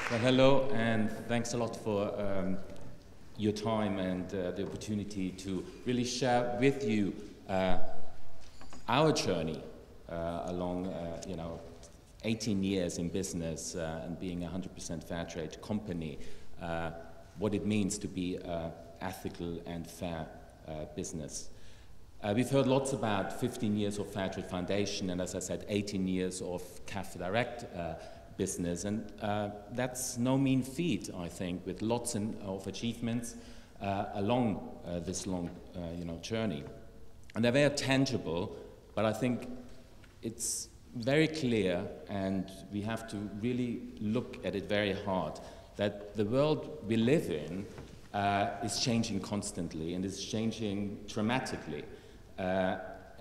Well, hello, and thanks a lot for your time and the opportunity to really share with you our journey along, 18 years in business and being a 100% Fairtrade company, what it means to be an ethical and fair business. We've heard lots about 15 years of Fairtrade Foundation, and as I said, 18 years of Cafedirect business, and that's no mean feat, I think, with lots of achievements along this long, journey. And they're very tangible, but I think it's very clear, and we have to really look at it very hard, that the world we live in is changing constantly and is changing dramatically.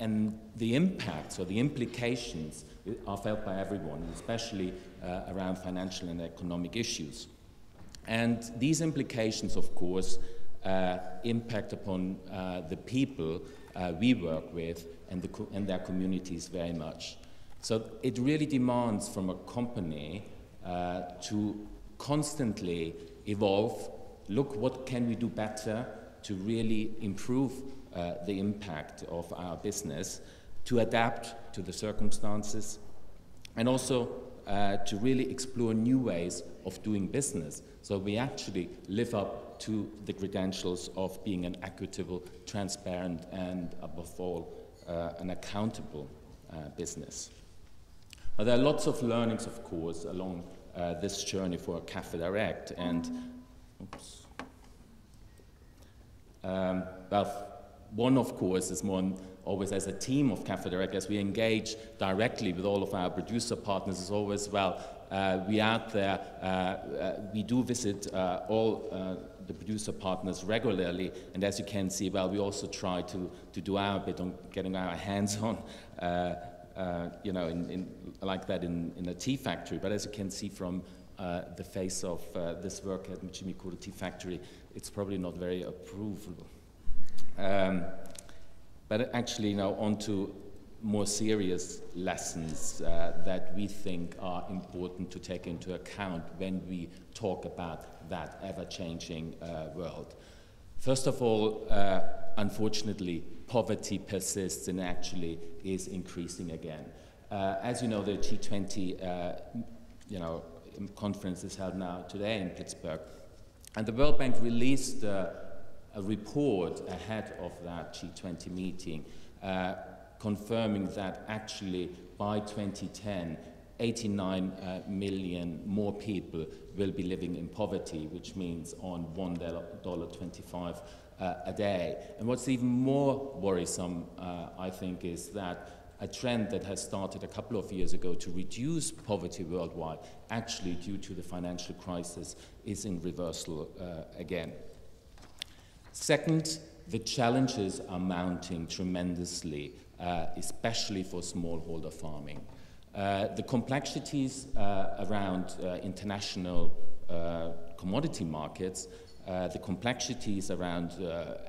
And the impacts or the implications are felt by everyone, especially around financial and economic issues. And these implications, of course, impact upon the people we work with and their communities very much. So it really demands from a company to constantly evolve, look what can we do better to really improve the impact of our business, to adapt to the circumstances, and also to really explore new ways of doing business. So we actually live up to the credentials of being an equitable, transparent, and above all, an accountable business. Now, there are lots of learnings, of course, along this journey for Cafedirect, and one, of course, is more always as a team of Cafedirect, as we engage directly with all of our producer partners, is always, we out there, we do visit all the producer partners regularly, and as you can see, we also try to do our bit on getting our hands on, like that in a tea factory. But as you can see from the face of this work at Michimikuro Tea Factory, it's probably not very approvable. But actually now on to more serious lessons that we think are important to take into account when we talk about that ever-changing world. First of all, unfortunately, poverty persists and actually is increasing again. As you know, the G20 conference is held now today in Pittsburgh, and the World Bank released a report ahead of that G20 meeting confirming that actually by 2010, 89 million more people will be living in poverty, which means on $1.25 a day. And what's even more worrisome, I think, is that a trend that has started a couple of years ago to reduce poverty worldwide, actually due to the financial crisis, is in reversal again. Second, the challenges are mounting tremendously, especially for smallholder farming. The complexities around international commodity markets, the complexities around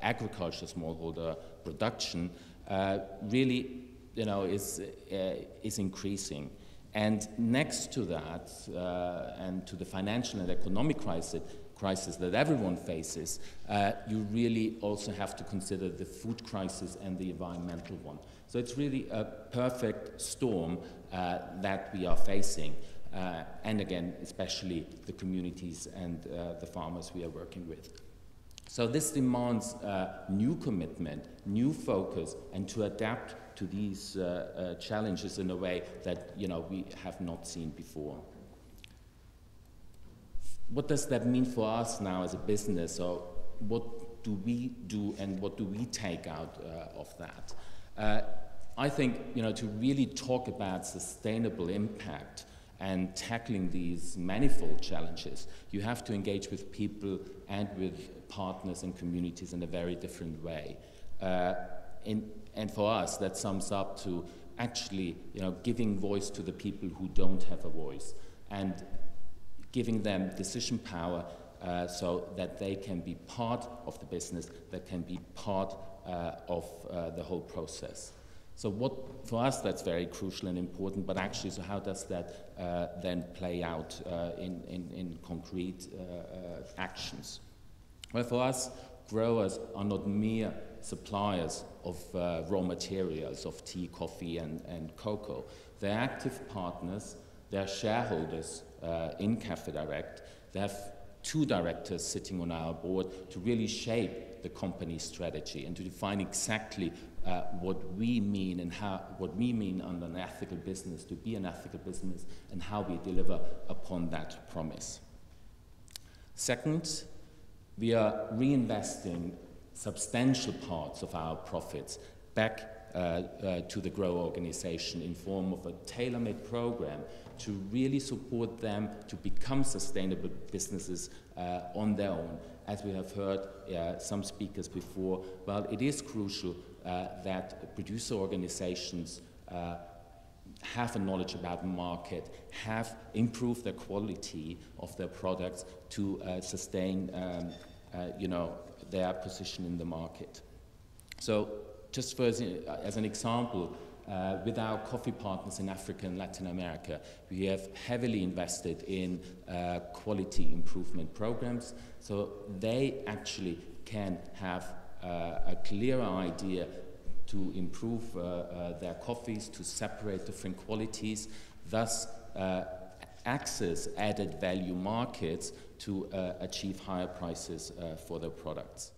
agriculture smallholder production really, is increasing. And next to that, and to the financial and economic crisis that everyone faces, you really also have to consider the food crisis and the environmental one. So it's really a perfect storm that we are facing, and again, especially the communities and the farmers we are working with. So this demands new commitment, new focus, and to adapt to these challenges in a way that we have not seen before. What does that mean for us now as a business, or what do we do and what do we take out of that? I think, to really talk about sustainable impact and tackling these manifold challenges, you have to engage with people and with partners and communities in a very different way. And for us, that sums up to actually, giving voice to the people who don't have a voice, and giving them decision power so that they can be part of the business, that can be part of the whole process. So for us that's very crucial and important, but actually, so how does that then play out in concrete actions? Well, for us, growers are not mere suppliers of raw materials, of tea, coffee, and cocoa. They're active partners, they're shareholders in Cafedirect. They have 2 directors sitting on our board to really shape the company's strategy and to define exactly what we mean and what we mean under an ethical business, to be an ethical business, and how we deliver upon that promise. Second, we are reinvesting substantial parts of our profits back to the grower organization in form of a tailor-made program to really support them to become sustainable businesses on their own. As we have heard some speakers before, well, it is crucial that producer organizations have a knowledge about the market, have improved the quality of their products to sustain their position in the market. So just first, as an example, with our coffee partners in Africa and Latin America, we have heavily invested in quality improvement programs, so they actually can have a clearer idea to improve their coffees, to separate different qualities, thus access added value markets to achieve higher prices for their products.